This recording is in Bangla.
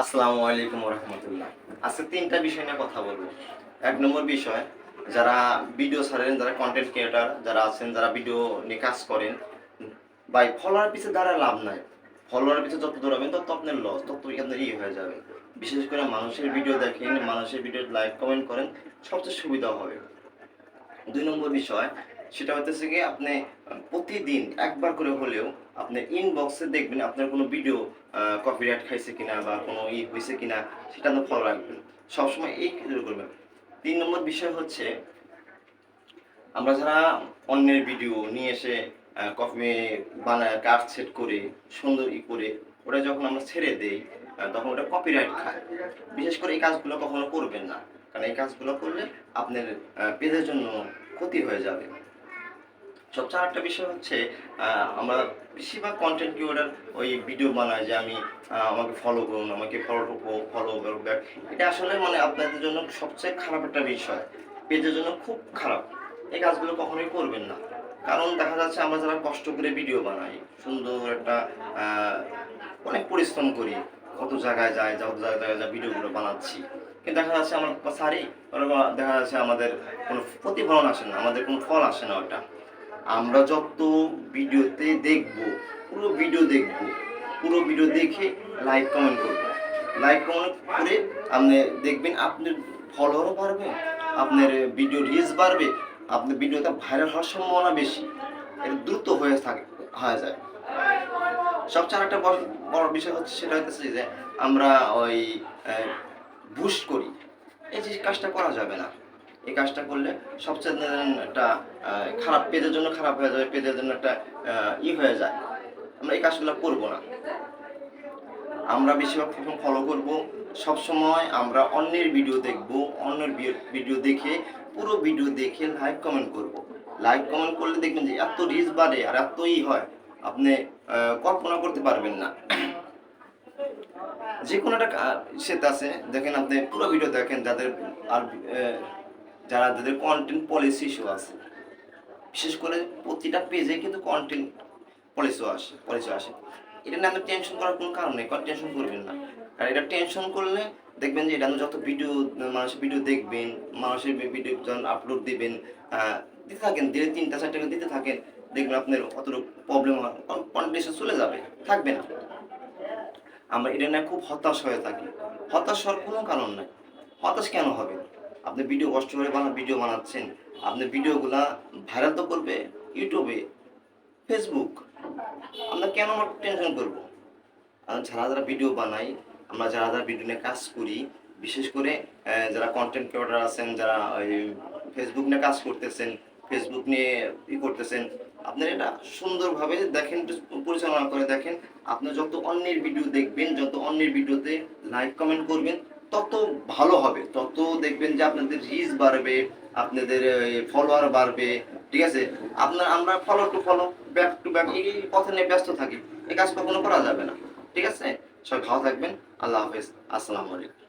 আসসালামু আলাইকুম রহমতুল্লাহ। আজকে তিনটা বিষয় নিয়ে কথা বলবো। এক নম্বর বিষয়, যারা ভিডিও ছাড়েন, যারা কন্টেন্ট ক্রিয়েটার যারা আছেন, যারা ভিডিও নিয়ে কাজ করেন, ভাই ফলোয়ার পিছে দাঁড়ায় লাভ নাই। ফলোয়ার পিছে যত দৌড়াবেন তত আপনার লস, তত আপনার হয়ে যাবে। বিশেষ করে মানুষের ভিডিও দেখেন, মানুষের ভিডিও লাইক কমেন্ট করেন, সবচেয়ে সুবিধা হবে। দুই নম্বর বিষয়, সেটা হচ্ছে কি আপনি প্রতিদিন একবার করে হলেও আপনি ইনবক্সে দেখবেন আপনার কোনো ভিডিও কপিরাইট খাইছে কিনা বা কোনো হয়েছে কিনা, সেটা আপনি ফলো রাখবেন। সবসময় এই কিছু করবেন। ৩ নম্বর বিষয় হচ্ছে, আমরা যারা অন্যের ভিডিও নিয়ে এসে কপি বানায় কাট সেট করে সুন্দর করে ওটা যখন আমরা ছেড়ে দেই, তখন ওটা কপিরাইট খায়। বিশেষ করে এই কাজগুলো কখনো করবেন না, কারণ এই কাজগুলো করলে আপনার পেজের জন্য ক্ষতি হয়ে যাবে। সবচেয়ে আরেকটা বিষয় হচ্ছে, আমরা বেশিরভাগ কন্টেন্ট ক্রিয়েটর ওই ভিডিও বানায় যে আমি আমাকে ফলো করুন, আমাকে ফলো ব্যাক। এটা আসলে মানে আপনাদের জন্য সবচেয়ে খারাপ একটা বিষয়, পেজের জন্য খুব খারাপ। এই কাজগুলো কখনোই করবেন না। কারণ দেখা যাচ্ছে আমরা যারা কষ্ট করে ভিডিও বানাই, সুন্দর একটা অনেক পরিশ্রম করি, কত জায়গায় যায়, যত জায়গায় যা ভিডিওগুলো বানাচ্ছি, কিন্তু দেখা যাচ্ছে আমার সারি দেখা যাচ্ছে আমাদের কোনো প্রতিফলন আসে না, আমাদের কোনো ফল আসে না। ওটা আমরা যত ভিডিওতে দেখব, পুরো ভিডিও দেখব, পুরো ভিডিও দেখে লাইক কমেন্ট করব, লাইক কমেন্ট করে আপনি দেখবেন আপনার ফলোয়ারও বাড়বে, আপনার ভিডিও রিচ বাড়বে, আপনার ভিডিওটা ভাইরাল হওয়ার সম্ভাবনা বেশি, এটা দ্রুত হয়ে যায়। সবচেয়ে আরেকটা বড় বড় বিষয় হচ্ছে, সেটা হচ্ছে যে আমরা ওই বুস্ট করি। এই যে কাজটা করা যাবে না। এই কাজটা করলে সবচেয়ে একটা খারাপ, পেজের জন্য খারাপ হয়ে যাবে, পেজের জন্য একটা হয়ে যায়। আমরা এই কাজগুলো করব না। আমরা বেশিরভাগ ফলো করব, সবসময় আমরা অন্যের ভিডিও দেখব, অন্যের ভিডিও দেখে পুরো ভিডিও দেখে লাইক কমেন্ট করব। লাইক কমেন্ট করলে দেখবেন যে এত রিচ বাড়ে আর এত হয়, আপনি কল্পনা করতে পারবেন না। যে কোনো একটা সেট আছে, দেখেন আপনি পুরো ভিডিও দেখেন, যাদের আর যাদের কন্টেন্ট পলিসি ইস্যু আছে, বিশেষ করে প্রতিটা পেজে কিন্তু কন্টেন্ট পলিসি আসে। এটা নিয়ে আপনি টেনশন করার কোনো কারণ নেই, টেনশন করবেন না। আর এটা টেনশন করলে দেখবেন যে এটা যত ভিডিও মানুষের ভিডিও দেখবেন, মানুষের ভিডিও যখন আপলোড দিবেন, দিতে থাকেন, দিলে 3টা 4টা করে দিতে থাকেন, দেখবেন আপনার অতটুকু প্রবলেম কন্ডিশন চলে যাবে, থাকবে না। আমরা এটা নিয়ে খুব হতাশ হয়ে থাকি। হতাশ হওয়ার কোনো কারণ নাই। হতাশ কেন হবে? আপনি ভিডিও কষ্ট করে ভিডিও বানাচ্ছেন, আপনি ভিডিওগুলা ভাইরাল তো করবে ইউটিউবে, ফেসবুক। আমরা কেন টেনশন করবো? যারা ভিডিও বানাই, আমরা যারা ভিডিও নিয়ে কাজ করি, বিশেষ করে যারা কন্টেন্ট ক্রিয়েটর আছেন, যারা ওই ফেসবুক নিয়ে কাজ করতেছেন, ফেসবুক নিয়ে করতেছেন, আপনারা এটা সুন্দরভাবে দেখেন, পরিচালনা করে দেখেন। আপনি যত অন্যের ভিডিও দেখবেন, যত অন্যের ভিডিওতে লাইক কমেন্ট করবেন, তত ভালো হবে, তত দেখবেন যে আপনাদের রিচ বাড়বে, আপনাদের ফলোয়ার বাড়বে। ঠিক আছে, আমরা follow to follow, back to back, এই পথে নিয়ে ব্যস্ত থাকি, এই কাজ কখনো করা যাবে না। ঠিক আছে, সবাই ভালো থাকবেন। আল্লাহ হাফেজ। আসসালামু আলাইকুম।